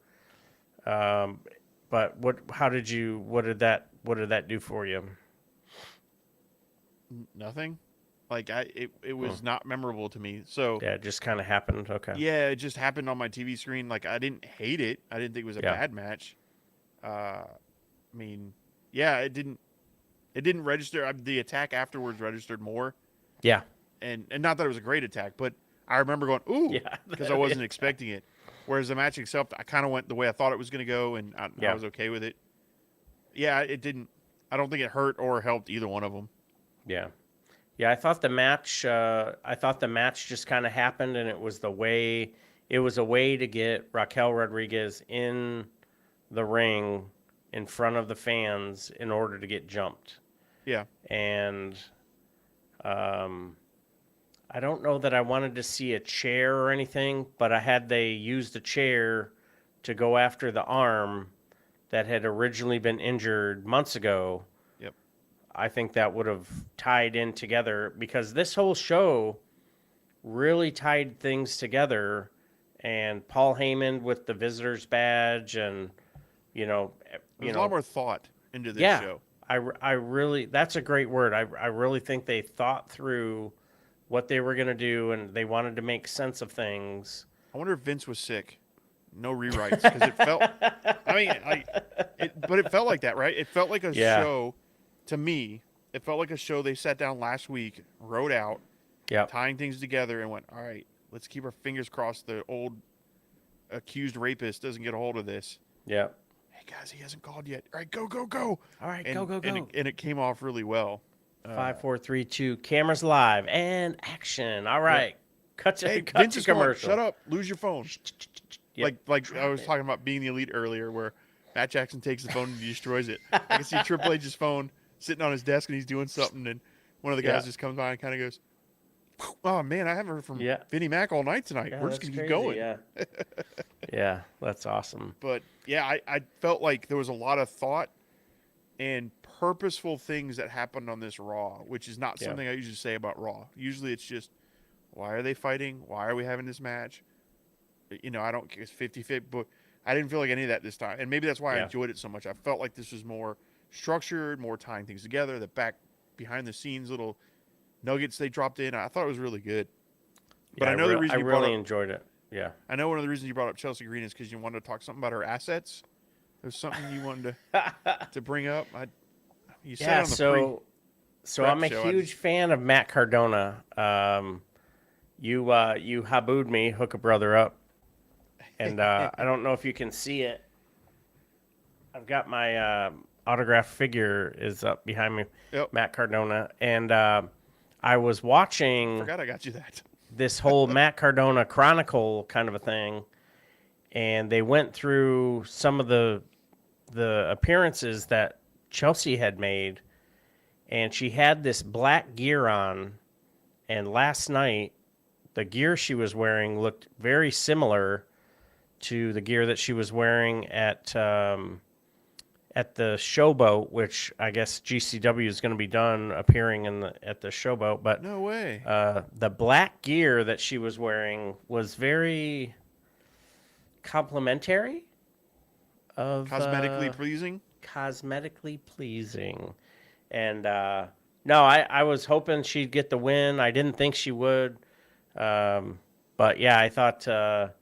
But what did that do for you? Nothing. Like it was not memorable to me. So yeah, it just kind of happened. Okay. Yeah, it just happened on my TV screen. Like, I didn't hate it. I didn't think it was a bad match. I mean, yeah, it didn't register. The attack afterwards registered more. Yeah. And not that it was a great attack, but I remember going, ooh, because I wasn't expecting it. Whereas the match itself, I kind of went the way I thought it was going to go, and I was okay with it. Yeah, it didn't. I don't think it hurt or helped either one of them. Yeah. Yeah, I thought the match. I thought the match just kind of happened, and it was the way. It was a way to get Raquel Rodriguez in the ring in front of the fans in order to get jumped. Yeah. And I don't know that I wanted to see a chair or anything, but I had they used the chair to go after the arm that had originally been injured months ago. Yep. I think that would have tied in together because this whole show really tied things together. And Paul Heyman with the visitor's badge, and There's a lot more thought into this show. I really, that's a great word. I really think they thought through what they were going to do, and they wanted to make sense of things. I wonder if Vince was sick. No rewrites because it felt. I mean, but it felt like that, right? It felt like a show. To me, it felt like a show they sat down last week, wrote out, tying things together, and went, "All right, let's keep our fingers crossed the old accused rapist doesn't get a hold of this." Yeah. Hey guys, he hasn't called yet. All right, go, go, go. All right, and, go. And it came off really well. 5, 4, 3, 2. Cameras live and action. All right, cut to Vince is commercial. Shut up. Lose your phone. Yep. Like I was talking about being the elite earlier, where Matt Jackson takes the phone and he destroys it. I can see Triple H's phone sitting on his desk and he's doing something, and one of the guys just comes by and kind of goes, "Oh man, I haven't heard from Vinnie Mac all night tonight. Yeah, We're just gonna keep crazy, going." Yeah. Yeah, that's awesome. But yeah, I felt like there was a lot of thought and purposeful things that happened on this Raw, which is not something I usually say about Raw. Usually it's just, why are they fighting? Why are we having this match? I don't care. It's 50-50, but I didn't feel like any of that this time. And maybe that's why I enjoyed it so much. I felt like this was more structured, more tying things together. The back behind the scenes little nuggets they dropped in, I thought it was really good. But I know the reason I really enjoyed it. Yeah. I know one of the reasons you brought up Chelsea Green is because you wanted to talk something about her assets. There's something you wanted to bring up. You said on the so I'm a huge fan of Matt Cardona. You habooed me, hook a brother up, and I don't know if you can see it. I've got my autographed figure is up behind me, Matt Cardona, and I was watching. I forgot I got you that. This whole Matt Cardona Chronicle kind of a thing, and they went through some of the appearances that Chelsea had made, and she had this black gear on, and last night the gear she was wearing looked very similar to the gear that she was wearing at the Showboat, which I guess GCW is going to be done appearing at the Showboat. But no way. The black gear that she was wearing was very complimentary of cosmetically pleasing. Cosmetically pleasing, and no, I was hoping she'd get the win. I didn't think she would, but yeah, I thought the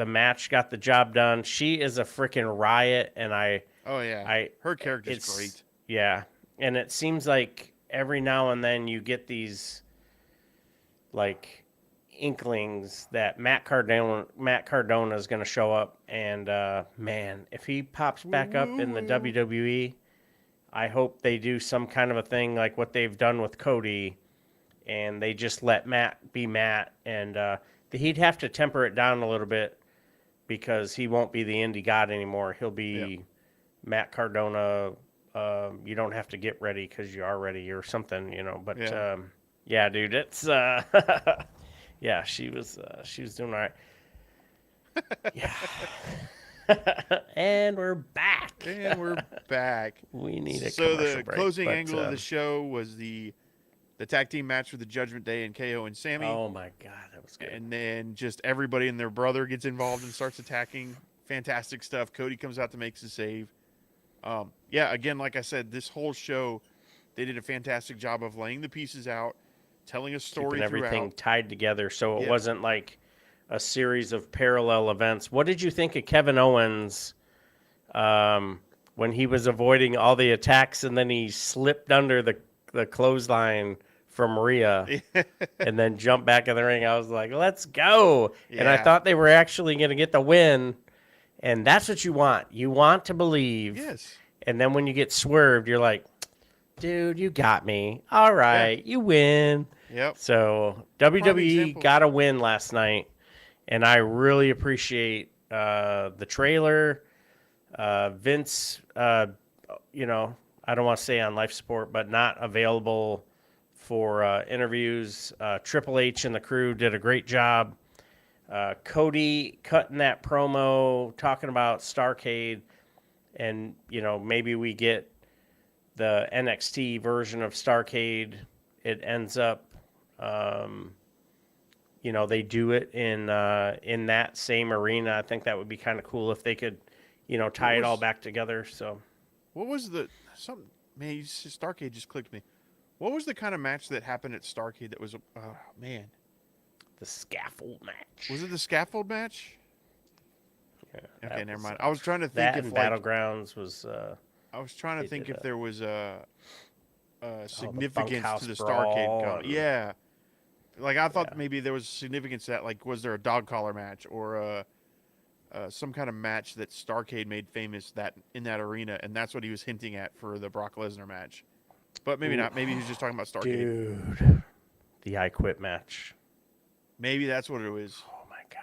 match got the job done. She is a freaking riot, and her character's great. Yeah, and it seems like every now and then you get these like inklings that Matt Cardona is going to show up, and man, if he pops back up in the WWE, I hope they do some kind of a thing like what they've done with Cody, and they just let Matt be Matt, and he'd have to temper it down a little bit because he won't be the indie god anymore. He'll be Matt Cardona. You don't have to get ready because you are ready or something, But yeah, dude, it's yeah, she was doing all right. Yeah. And we're back. We need a so commercial the break, closing angle of the show was the tag team match for the Judgment Day and KO and Sammy. Oh my God, that was good. And then just everybody and their brother gets involved and starts attacking. Fantastic stuff. Cody comes out to make the save. Again, like I said, this whole show, they did a fantastic job of laying the pieces out, telling a story Keeping everything throughout. tied together so it wasn't like a series of parallel events. What did you think of Kevin Owens when he was avoiding all the attacks and then he slipped under the clothesline from Rhea and then jumped back in the ring? I was like, let's go. And I thought they were actually going to get the win. And that's what you want. You want to believe. Yes. And then when you get swerved, you're like, dude, you got me. All right, you win. Yep. So Prime WWE example. got a win last night, and I really appreciate the trailer. Vince, you know, I don't want to say on life support, but not available for interviews. Triple H and the crew did a great job. Cody cutting that promo, talking about Starcade, and maybe we get the NXT version of Starcade. It ends up, they do it in that same arena. I think that would be kind of cool if they could, tie it all back together. So, What was the some man? Starcade just clicked me. What was the kind of match that happened at Starcade that was? Man, the scaffold match. was it the scaffold match? Yeah, Okay, never was, mind. I was trying to think that if and like, Battlegrounds was. I was trying to think did if there was a significance bunkhouse to the brawl Starcade. and- Yeah, like I thought Yeah. maybe there was significance to that. Like, was there a dog collar match or some kind of match that Starcade made famous that in that arena, and that's what he was hinting at for the Brock Lesnar match. But maybe not. Maybe he was just talking about Starcade. Dude, the I Quit match. Maybe that's what it was. Oh my God.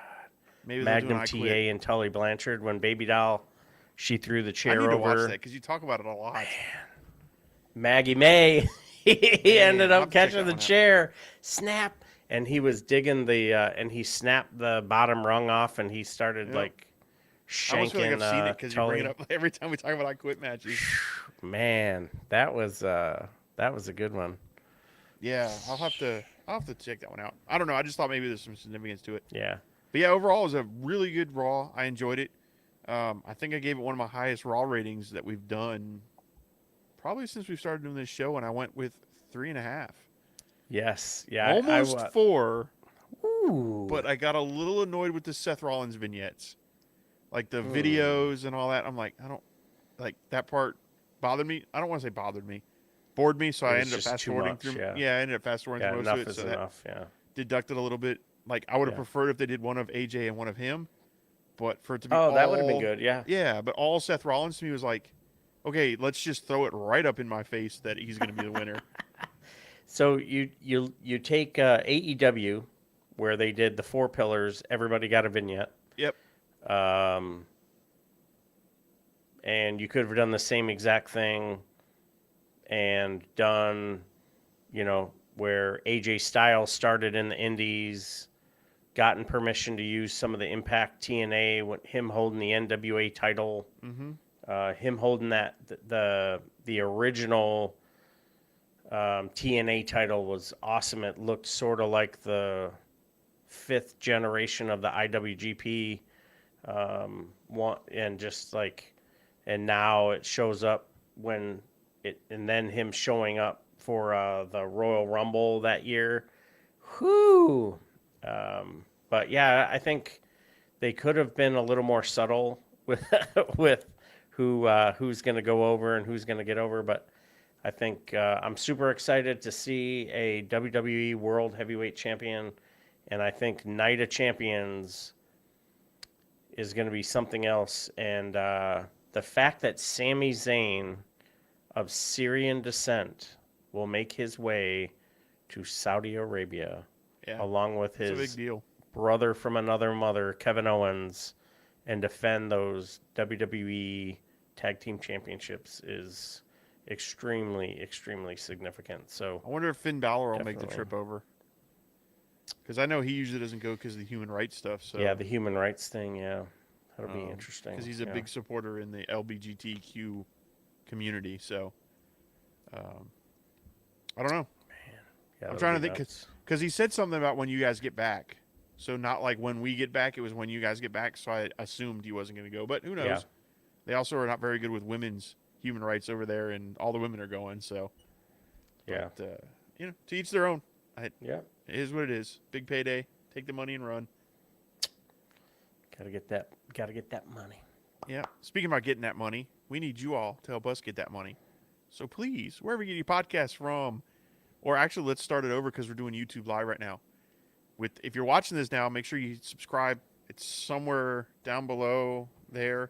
Maybe they'll do an Magnum I TA Quit. and Tully Blanchard when Baby Doll, she threw the I chair need to watch over. that because you talk about it a lot. Maggie May, he ended I'll up have to check catching that the one out. chair, snap, and he was digging and he snapped the bottom rung off, and he started Yep. like I almost feel like shanking I've seen it because you bring it Tully. up every time we talk about I Quit matches. Man, that was a good one. Yeah, I'll have to check that one out. I don't know. I just thought maybe there's some significance to it. Yeah. But yeah, overall, it was a really good Raw. I enjoyed it. I think I gave it one of my highest Raw ratings that we've done probably since we started doing this show, and I went with 3.5. Yes. Yeah. Almost 4, Ooh. but I got a little annoyed with the Seth Rollins vignettes. Like the Hmm. videos and all that. I'm like, I don't like that part bothered me. I don't want to say bothered me. Bored me, so It I was ended up just fast too forwarding much, through. yeah. I ended up fast forwarding Yeah, through most enough of it. is So that enough. Yeah. deducted a little bit. Like I would have Yeah. preferred if they did one of AJ and one of him, but for it to be Oh, that would have been all- good. Yeah. Yeah, but all Seth Rollins to me was like, okay, let's just throw it right up in my face that he's going to be the winner. So you take AEW, where they did the 4 pillars. Everybody got a vignette. Yep. And you could have done the same exact thing and done, where AJ Styles started in the Indies, gotten permission to use some of the Impact TNA, him holding the NWA title, him holding the original TNA title was awesome. It looked sort of like the 5th generation of the IWGP one, and just like, and now it shows up and then him showing up for the Royal Rumble that year. Whoo! But yeah, I think they could have been a little more subtle with with who's going to go over and who's going to get over. But I think I'm super excited to see a WWE World Heavyweight Champion, and I think Night of Champions is going to be something else. And the fact that Sami Zayn of Syrian descent will make his way to Saudi Arabia, Yeah. along with It's a big his deal. brother from another mother, Kevin Owens, and defend those WWE Tag Team Championships is extremely, extremely significant. So, I wonder if Finn Balor will make the Definitely. trip over. Because I know he usually doesn't go because of the human rights stuff. So yeah, the human rights thing, yeah, that'll be interesting. Because he's a yeah. big supporter in the LGBTQ community. So I don't know. Yeah, I'm that'll trying to be think nuts. because he said something about when you guys get back. So not like when we get back, it was when you guys get back. So I assumed he wasn't going to go, but who knows? Yeah. They also are not very good with women's human rights over there, and all the women are going. So Yeah, but, to each their own. yeah, It is what it is. Big payday. Take the money and run. gotta get that money. Yeah. Speaking about getting that money, we need you all to help us get that money. So please, wherever you get your podcasts from, or actually, let's start it over because we're doing YouTube Live right now. If you're watching this now, make sure you subscribe. It's somewhere down below there.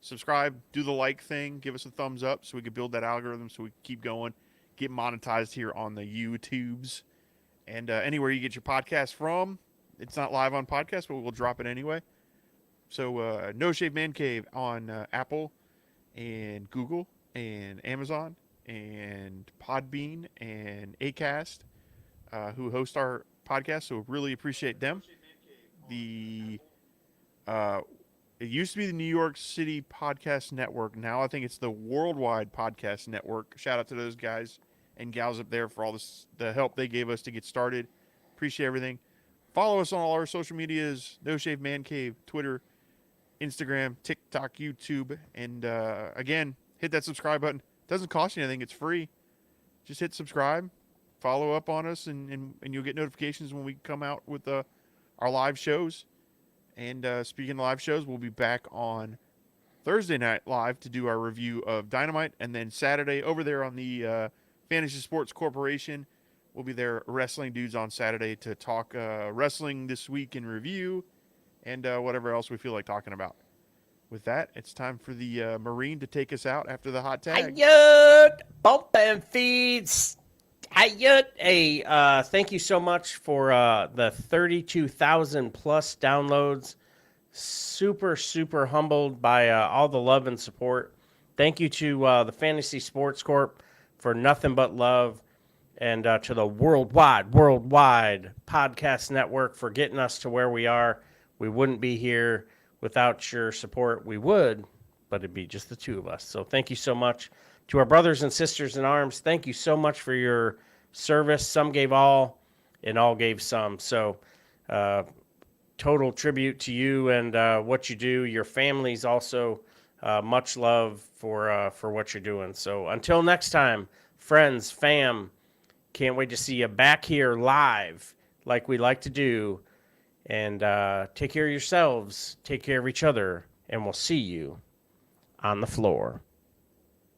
Subscribe, do the like thing, give us a thumbs up so we can build that algorithm so we can keep going. get monetized here on the YouTubes and anywhere you get your podcast from. It's not live on podcast, but we'll drop it anyway. So No Shave Man Cave on Apple and Google and Amazon and Podbean and Acast, who host our podcast. So really appreciate them. It used to be the New York City Podcast Network. Now I think it's the Worldwide Podcast Network. Shout out to those guys and gals up there for all the help they gave us to get started. Appreciate everything. Follow us on all our social medias, No Shave Man Cave, Twitter, Instagram, TikTok, YouTube. And again, hit that subscribe button. It doesn't cost you anything. It's free. Just hit subscribe. Follow up on us, and you'll get notifications when we come out with our live shows. And speaking of live shows, we'll be back on Thursday night live to do our review of Dynamite. And then Saturday over there on the Fantasy Sports Corporation, we'll be there, Wrestling Dudes, on Saturday to talk wrestling this week in review and whatever else we feel like talking about. With that, it's time for the Marine to take us out after the hot tag. Hayut, bump and feeds. Hayut. Hey, thank you so much for the 32,000 plus downloads. Super, super humbled by all the love and support. Thank you to the Fantasy Sports Corp for nothing but love, and to the Worldwide Podcast Network for getting us to where we are. We wouldn't be here without your support. We would, but it'd be just the two of us. So thank you so much. To our brothers and sisters in arms, thank you so much for your service. Some gave all, and all gave some. So total tribute to you and what you do. Your families also, much love for what you're doing. So until next time, friends, fam, can't wait to see you back here live like we like to do. And take care of yourselves, take care of each other, and we'll see you on the floor.